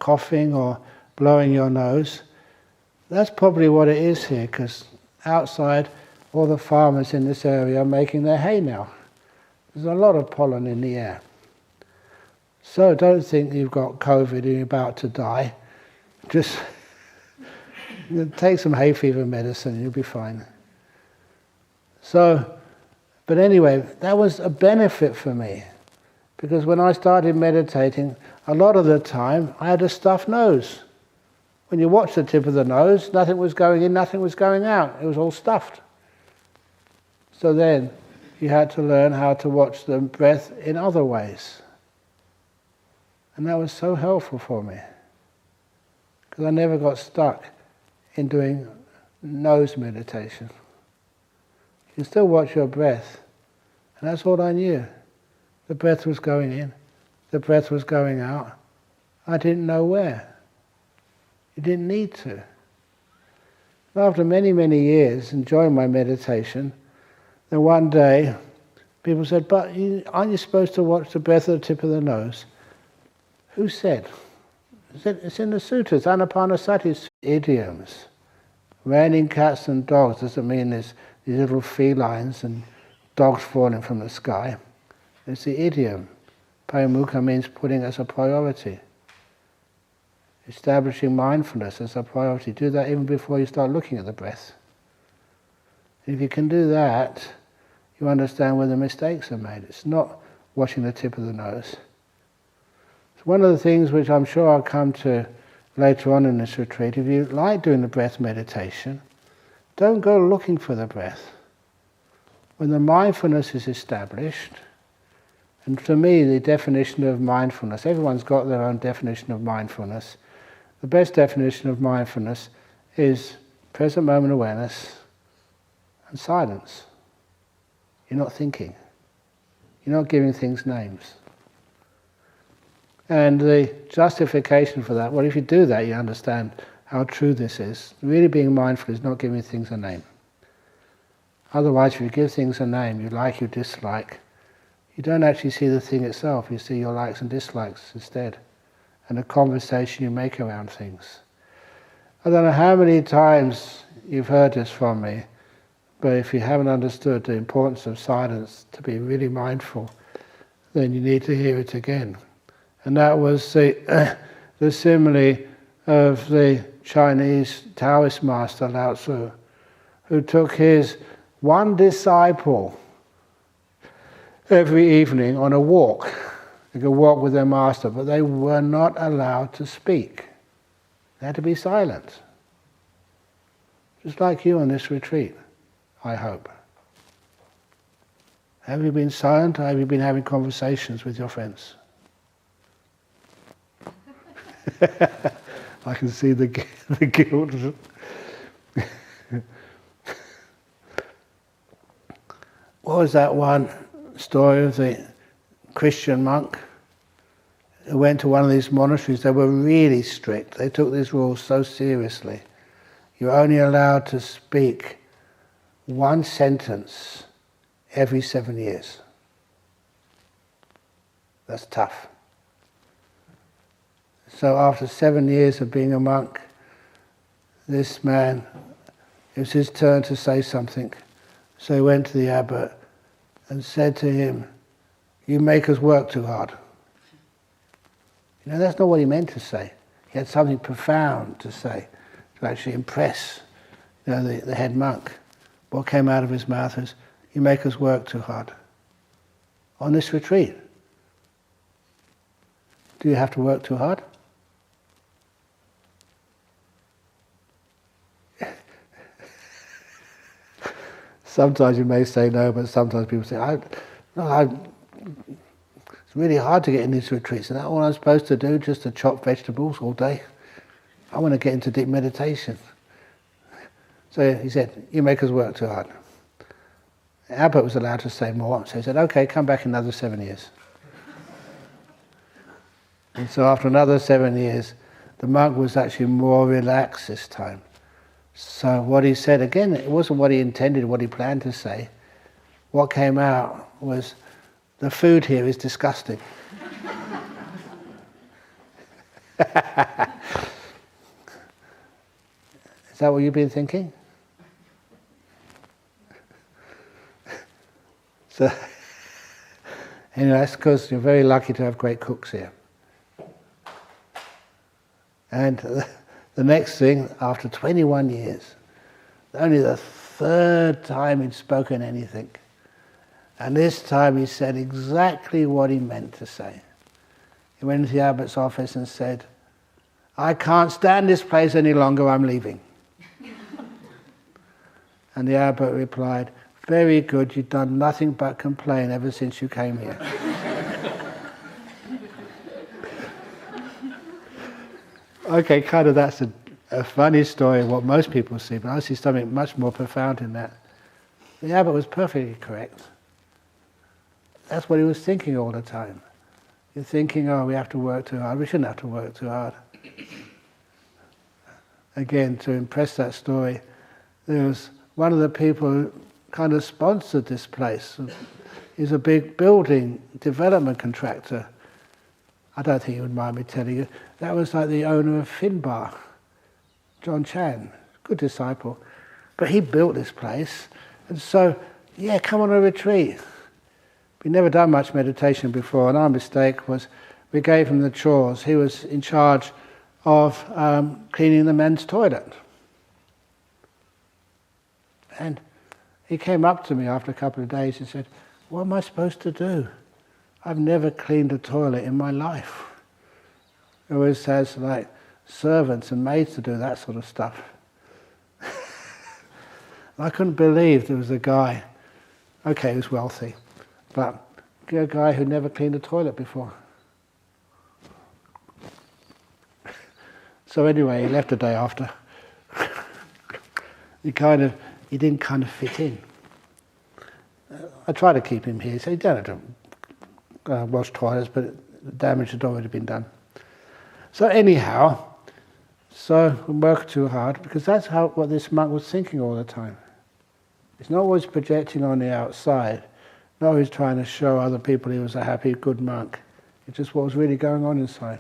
coughing or blowing your nose. That's probably what it is here, because outside, all the farmers in this area are making their hay now. There's a lot of pollen in the air. So don't think you've got COVID and you're about to die. Just take some hay fever medicine and you'll be fine. So, but anyway, that was a benefit for me, because when I started meditating, a lot of the time I had a stuffed nose. When you watch the tip of the nose, nothing was going in, nothing was going out. It was all stuffed. So then you had to learn how to watch the breath in other ways. And that was so helpful for me, because I never got stuck in doing nose meditation. You still watch your breath, and that's all I knew. The breath was going in, the breath was going out. I didn't know where. You didn't need to. After many, many years enjoying my meditation, then one day people said, but aren't you supposed to watch the breath at the tip of the nose? Who said? It's in the sutras, Anapanasati idioms. Raining cats and dogs doesn't mean there's these little felines and dogs falling from the sky. It's the idiom. Paramukha means putting as a priority. establishing mindfulness as a priority. Do that even before you start looking at the breath. If you can do that, you understand where the mistakes are made. It's not washing the tip of the nose. It's one of the things which I'm sure I'll come to later on in this retreat. If you like doing the breath meditation, don't go looking for the breath. When the mindfulness is established, and for me the definition of mindfulness, everyone's got their own definition of mindfulness. The best definition of mindfulness is present moment awareness and silence. You're not thinking. You're not giving things names. And the justification for that, well, if you do that, you understand how true this is. Really being mindful is not giving things a name. Otherwise, if you give things a name, you like, you dislike, you don't actually see the thing itself. You see your likes and dislikes instead, and the conversation you make around things. I don't know how many times you've heard this from me, but if you haven't understood the importance of silence, to be really mindful, then you need to hear it again. And that was the simile of the Chinese Taoist master Lao Tzu, who took his one disciple every evening on a walk. They could walk with their master, but they were not allowed to speak. They had to be silent. Just like you on this retreat, I hope. Have you been silent, or have you been having conversations with your friends? I can see the guilt. What was that one story of the Christian monk who went to one of these monasteries? They were really strict. They took these rules so seriously. You're only allowed to speak one sentence every 7 years. That's tough. So after 7 years of being a monk, this man, it was his turn to say something. So he went to the abbot and said to him, "You make us work too hard." You know, that's not what he meant to say. He had something profound to say, to actually impress, you know, the head monk. What came out of his mouth is, "You make us work too hard." On this retreat, do you have to work too hard? Sometimes you may say no, but sometimes people say, it's really hard to get in these retreats. Is that all I'm supposed to do, just to chop vegetables all day? I want to get into deep meditation. So he said, "You make us work too hard." The abbot was allowed to say more, so he said, "Okay, come back in another 7 years." And so after another 7 years, the monk was actually more relaxed this time. So what he said, again, it wasn't what he intended, what he planned to say. What came out was, "The food here is disgusting." Is that what you've been thinking? So, anyway, that's because you're very lucky to have great cooks here. And the next thing, after 21 years, only the third time he'd spoken anything. And this time he said exactly what he meant to say. He went into the abbot's office and said, "I can't stand this place any longer, I'm leaving." And the abbot replied, "Very good, you've done nothing but complain ever since you came here." Okay, kind of that's a funny story, what most people see, but I see something much more profound in that. The abbot was perfectly correct. That's what he was thinking all the time. You're thinking, "Oh, we have to work too hard." We shouldn't have to work too hard. Again, to impress that story, there was one of the people who kind of sponsored this place. He's a big building development contractor. I don't think he would mind me telling you. That was like the owner of Finbar, John Chan, good disciple. But he built this place, and so, yeah, come on a retreat. We'd never done much meditation before, and our mistake was we gave him the chores. He was in charge of cleaning the men's toilet. And he came up to me after a couple of days and said, "What am I supposed to do? I've never cleaned a toilet in my life." It always has like servants and maids to do that sort of stuff. I couldn't believe there was a guy, okay, he was wealthy, but a guy who never cleaned a toilet before. So anyway, he left the day after. He didn't kind of fit in. I tried to keep him here. He said, "You don't have to wash toilets," but the damage had already been done. So anyhow, we work too hard, because that's what this monk was thinking all the time. He's not always projecting on the outside, not always trying to show other people he was a happy, good monk. It's just what was really going on inside.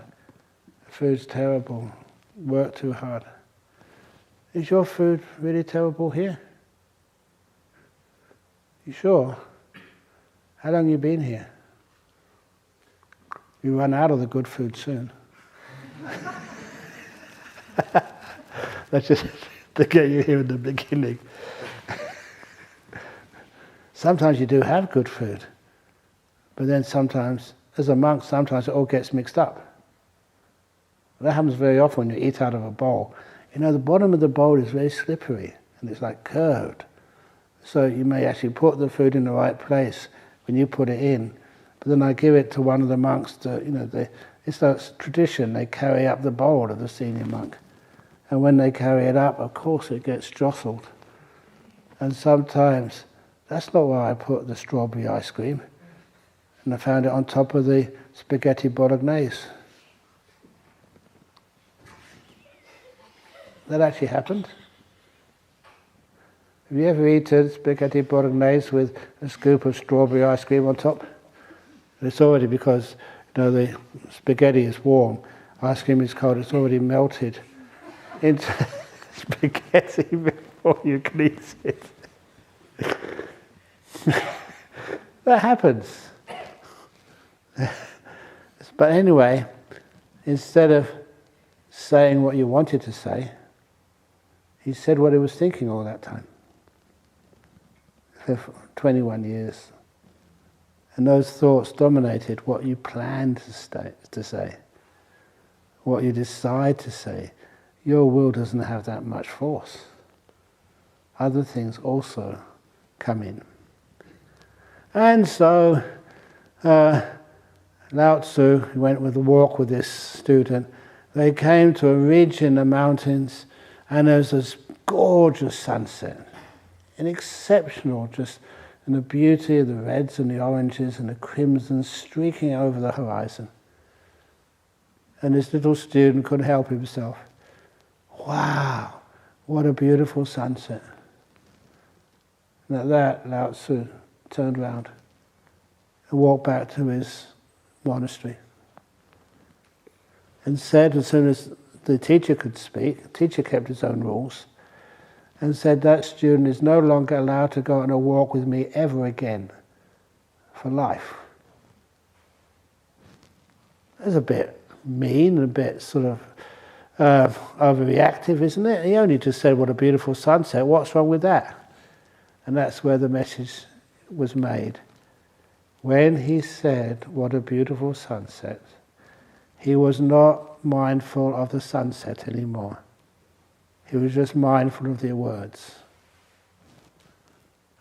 The food's terrible, work too hard. Is your food really terrible here? You sure? How long have you been here? You run out of the good food soon. That's just to get you here in the beginning. Sometimes you do have good food, but then sometimes, as a monk, sometimes it all gets mixed up. That happens very often when you eat out of a bowl. You know, the bottom of the bowl is very slippery and it's like curved. So you may actually put the food in the right place when you put it in. But then I give it to one of the monks it's a tradition, they carry up the bowl of the senior monk. And when they carry it up, of course it gets jostled. And sometimes, that's not where I put the strawberry ice cream. And I found it on top of the spaghetti bolognese. That actually happened. Have you ever eaten spaghetti bolognese with a scoop of strawberry ice cream on top? It's already, because the spaghetti is warm, ice cream is cold, it's already melted into spaghetti before you can eat it. That happens. But anyway, instead of saying what you wanted to say, he said what he was thinking all that time. For 21 years. And those thoughts dominated what you planned to say, what you decide to say. Your will doesn't have that much force. Other things also come in. And so Lao Tzu went with a walk with this student. They came to a ridge in the mountains, and there was this gorgeous sunset, an exceptional, and the beauty of the reds and the oranges and the crimson streaking over the horizon. And this little student couldn't help himself. Wow, what a beautiful sunset. And at that, Lao Tzu turned around and walked back to his monastery and said, as soon as the teacher could speak, the teacher kept his own rules, and said that student is no longer allowed to go on a walk with me ever again for life. That's a bit mean, a bit sort of overreactive, isn't it? He only just said, what a beautiful sunset, what's wrong with that? And that's where the message was made. When he said, what a beautiful sunset, he was not mindful of the sunset anymore. He was just mindful of the words.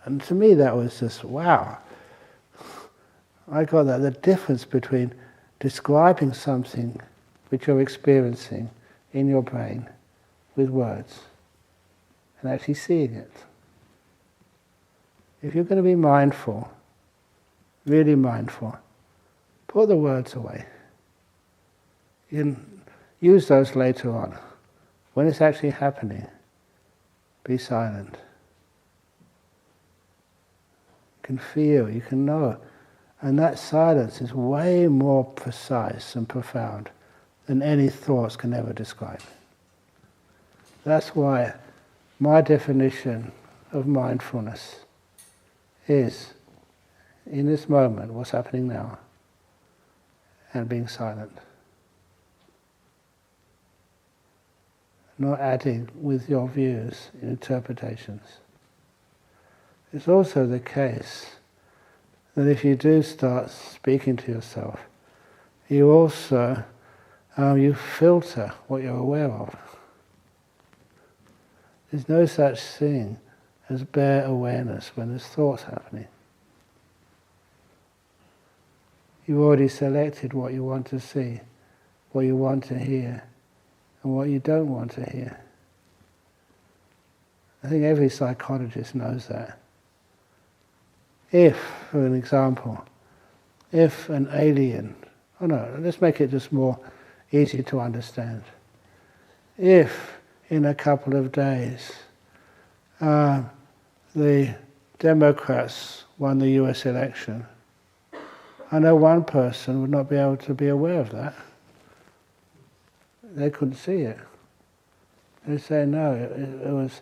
And to me that was just, wow. I got that, the difference between describing something which you're experiencing in your brain with words and actually seeing it. If you're going to be mindful, really mindful, put the words away. You can use those later on. When it's actually happening, be silent. You can feel, you can know. And that silence is way more precise and profound than any thoughts can ever describe. That's why my definition of mindfulness is, in this moment, what's happening now, and being silent. not adding with your views and interpretations. It's also the case that if you do start speaking to yourself, you also you filter what you're aware of. There's no such thing as bare awareness when there's thoughts happening. You've already selected what you want to see, what you want to hear, and what you don't want to hear. I think every psychologist knows that. If, for an example, if an alien, let's make it just more easy to understand. If in a couple of days the Democrats won the US election, I know one person would not be able to be aware of that. They couldn't see it. They say, no, it was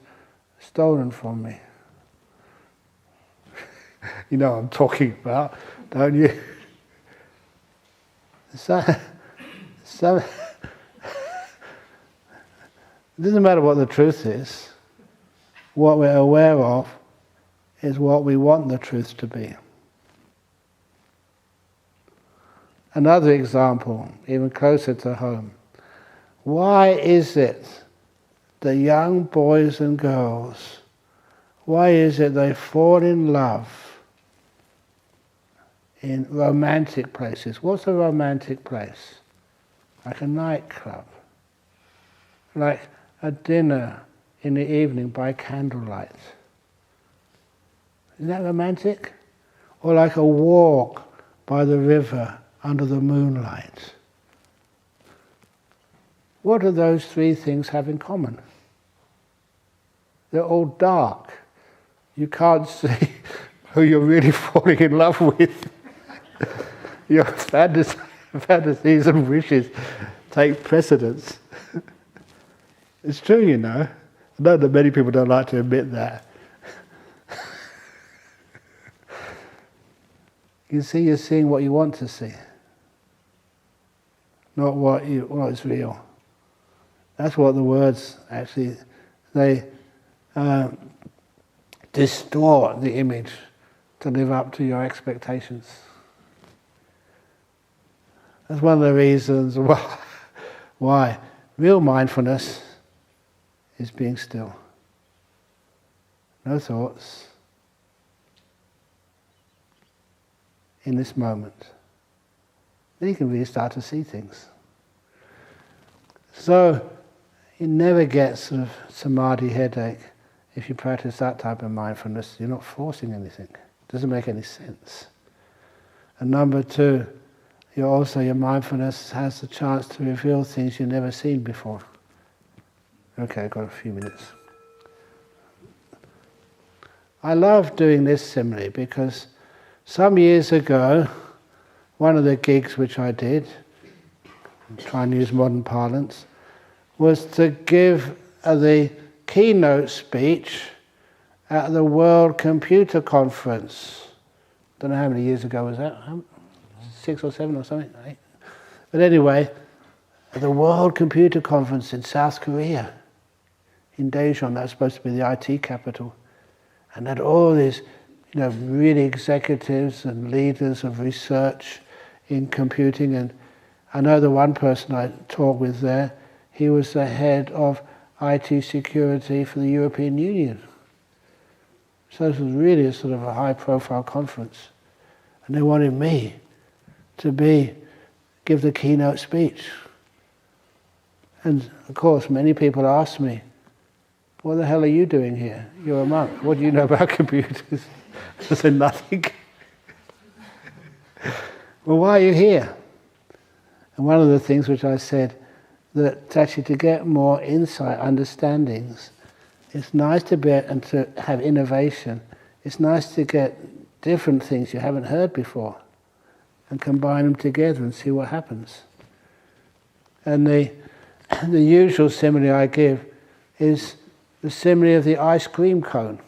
stolen from me. You know what I'm talking about, don't you? So it doesn't matter what the truth is. What we're aware of is what we want the truth to be. Another example, even closer to home. Why is it the young boys and girls, why is it they fall in love in romantic places? What's a romantic place? Like a nightclub, like a dinner in the evening by candlelight. Isn't that romantic? Or like a walk by the river under the moonlight. What do those three things have in common? They're all dark. You can't see who you're really falling in love with. Your fantasies and wishes take precedence. It's true, you know. I know that many people don't like to admit that. You see, you're seeing what you want to see, not what is real. That's what the words actually, they distort the image to live up to your expectations. That's one of the reasons why real mindfulness is being still. No thoughts. In this moment. Then you can really start to see things. So, you never get sort of samadhi headache if you practice that type of mindfulness. You're not forcing anything. It doesn't make any sense. And number two, your mindfulness has the chance to reveal things you've never seen before. Okay, I've got a few minutes. I love doing this simile because some years ago, one of the gigs which I did, trying to use modern parlance, was to give the keynote speech at the World Computer Conference. Don't know how many years ago was that, 6 or 7 or something, right? But anyway, at the World Computer Conference in South Korea, in Daejeon, that's supposed to be the IT capital, and had all these really executives and leaders of research in computing. And I know the one person I talked with there, he was the head of IT security for the European Union. So this was really a sort of a high-profile conference. And they wanted me to give the keynote speech. And of course, many people asked me, what the hell are you doing here? You're a monk. What do you know about computers? I said, nothing. Well, why are you here? And one of the things which I said, that actually to get more insight, understandings, it's nice to be and to have innovation. It's nice to get different things you haven't heard before and combine them together and see what happens. And the usual simile I give is the simile of the ice cream cone.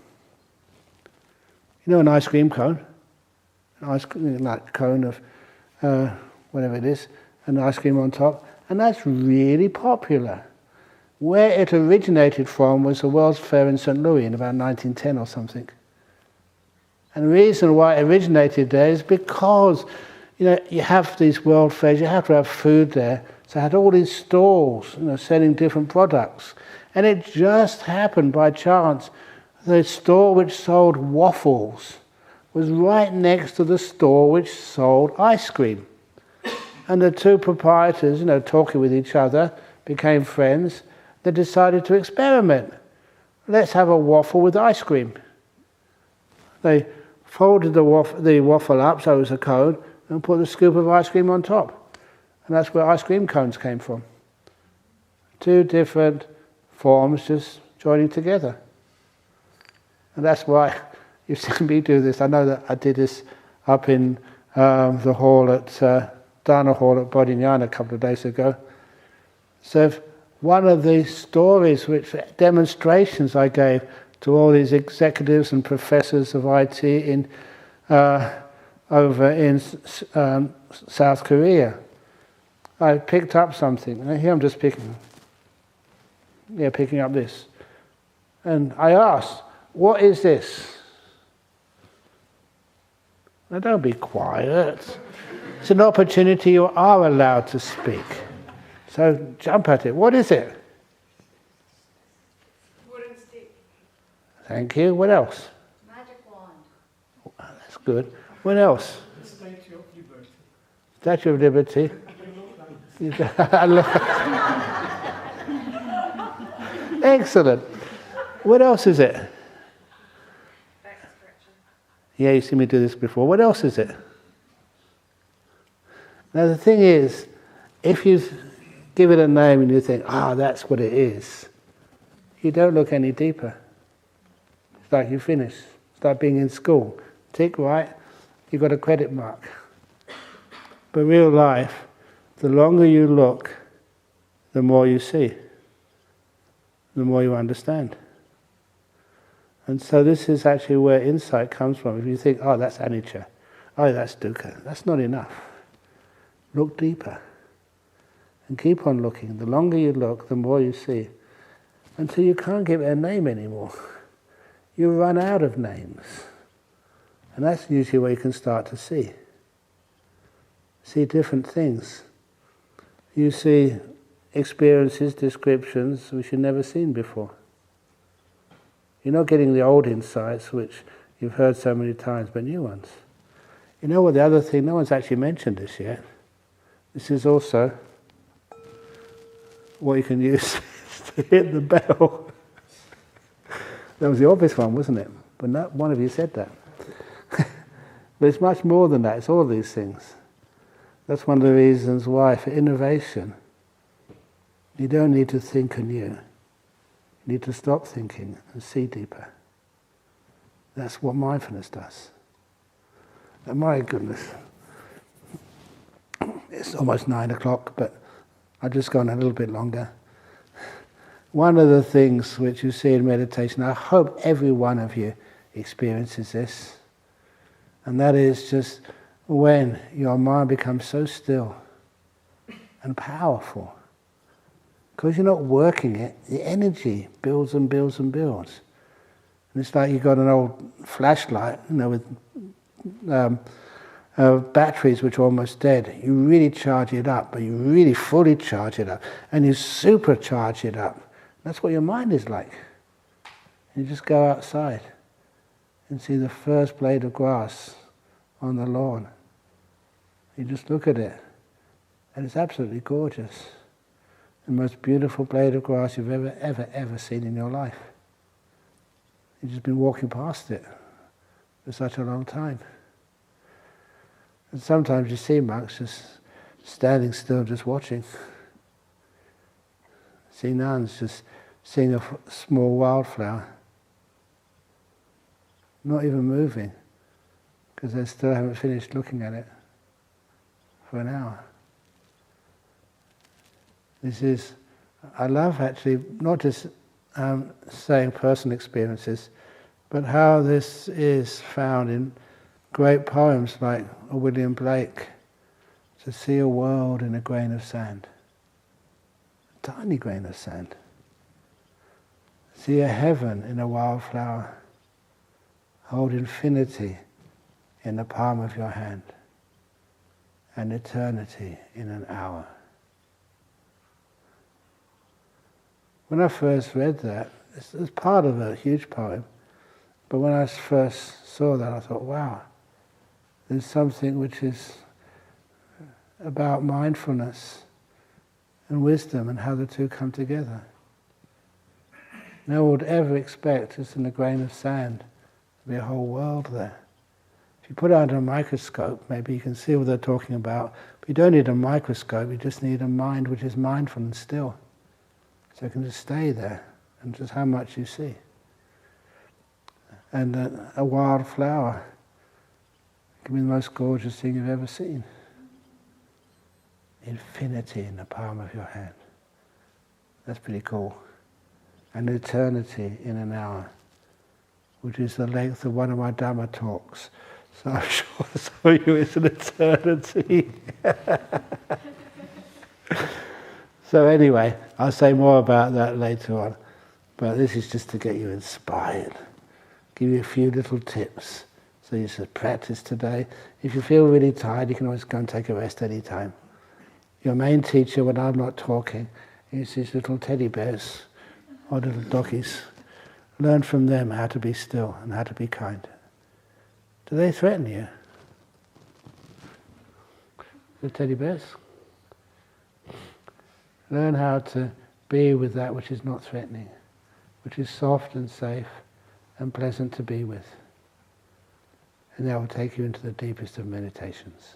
You know an ice cream cone? An ice cream, like cone of whatever it is, and ice cream on top. And that's really popular. Where it originated from was the World's Fair in St. Louis in about 1910 or something. And the reason why it originated there is because, you have these world fairs, you have to have food there. So I had all these stalls, selling different products. And it just happened by chance. The store which sold waffles was right next to the store which sold ice cream. And the two proprietors, talking with each other, became friends. They decided to experiment. Let's have a waffle with ice cream. They folded the waffle up so it was a cone and put a scoop of ice cream on top. And that's where ice cream cones came from. Two different forms just joining together. And that's why you've seen me do this. I know that I did this up in the hall at Jhana Hall at Jhana a couple of days ago. So one of the stories, demonstrations I gave to all these executives and professors of IT over in South Korea, I picked up something. And here I'm just picking up this. And I asked, what is this? Now don't be quiet. It's an opportunity you are allowed to speak. So jump at it. What is it? Wooden stick. Thank you. What else? Magic wand. Oh, that's good. What else? The Statue of Liberty. Statue of Liberty. Excellent. What else is it? Back stretcher. Yeah, you've seen me do this before. What else is it? Now the thing is, if you give it a name and you think, that's what it is, you don't look any deeper. It's like you finish. It's like being in school. Tick right, you've got a credit mark. But real life, the longer you look, the more you see, the more you understand. And so this is actually where insight comes from. If you think, that's anicca, that's dukkha, that's not enough. Look deeper. And keep on looking. The longer you look, the more you see. Until you can't give it a name anymore. You run out of names. And that's usually where you can start to see. See different things. You see experiences, descriptions which you've never seen before. You're not getting the old insights which you've heard so many times, but new ones. You know what, the other thing, no one's actually mentioned this yet. This is also what you can use to hit the bell. That was the obvious one, wasn't it? But not one of you said that. But it's much more than that, it's all these things. That's one of the reasons why, for innovation, you don't need to think anew. You need to stop thinking and see deeper. That's what mindfulness does. And my goodness, it's almost 9 o'clock, but I'll just go on a little bit longer. One of the things which you see in meditation, I hope every one of you experiences this, and that is just when your mind becomes so still and powerful. Because you're not working it, the energy builds and builds and builds. And it's like you've got an old flashlight, with batteries which are almost dead. You really charge it up, but you really fully charge it up, and you supercharge it up. That's what your mind is like. You just go outside and see the first blade of grass on the lawn. You just look at it, and it's absolutely gorgeous. The most beautiful blade of grass you've ever seen in your life. You've just been walking past it for such a long time. And sometimes you see monks just standing still, just watching. See nuns just seeing a small wildflower, not even moving, because they still haven't finished looking at it for an hour. I love actually not just saying personal experiences, but how this is found in great poems like William Blake, to see a world in a grain of sand, a tiny grain of sand. See a heaven in a wildflower. Hold infinity in the palm of your hand, and eternity in an hour. When I first read that, it's part of a huge poem, but when I first saw that, I thought, wow, there's something which is about mindfulness and wisdom and how the two come together. No one would ever expect, just in a grain of sand, to be a whole world there. If you put it under a microscope, maybe you can see what they're talking about, but you don't need a microscope, you just need a mind which is mindful and still. So you can just stay there, and just how much you see. And a wild flower can be the most gorgeous thing you've ever seen. Infinity in the palm of your hand. That's pretty cool. And eternity in an hour, which is the length of one of my Dhamma talks. So I'm sure some of you it's an eternity. So anyway, I'll say more about that later on. But this is just to get you inspired. Give you a few little tips. So you should practice today. If you feel really tired, you can always go and take a rest any time. Your main teacher, when I'm not talking, is these little teddy bears or little doggies. Learn from them how to be still and how to be kind. Do they threaten you? The teddy bears? Learn how to be with that which is not threatening, which is soft and safe and pleasant to be with. And that will take you into the deepest of meditations.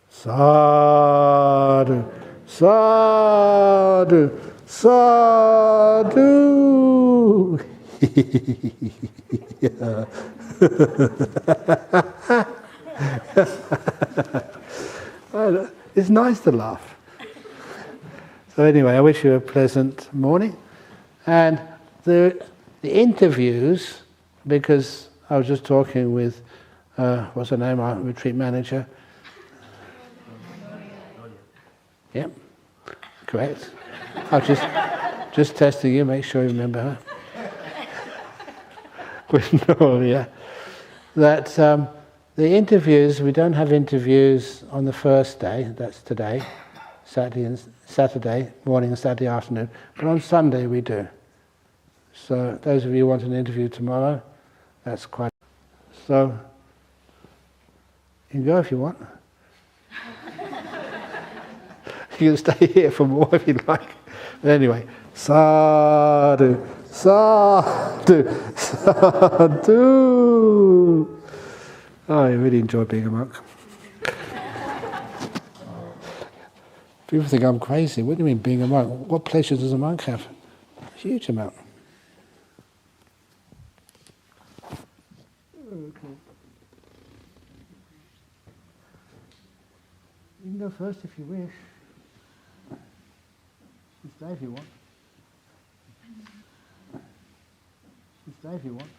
Sadhu, sadhu, sadhu. It's nice to laugh. So anyway, I wish you a pleasant morning. And the interviews, because I was just talking with, what's her name, our retreat manager. Yep, correct. I was just testing you, make sure you remember her. With Nolia. That the interviews, we don't have interviews on the first day, that's today, Saturday morning and Saturday afternoon, but on Sunday we do. So those of you who want an interview tomorrow, that's quite... So, you can go if you want. You can stay here for more if you like. But anyway, sadhu, sadhu, sadhu. Oh, I really enjoy being a monk. People think I'm crazy. What do you mean being a monk? What pleasure does a monk have? A huge amount. Okay. You can go first if you wish. You stay if you want. You stay if you want.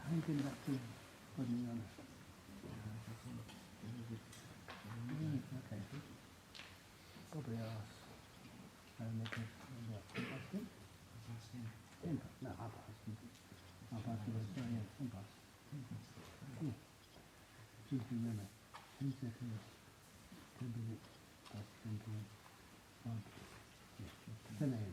Thinking back to putting me on. Okay. Probably ask. And they can ask him. No, I'll ask him. I'll ask him. Yeah, I'll ask. Yeah. She's been with me. 10 seconds. 10 minutes. 10 minutes. 10 a.m.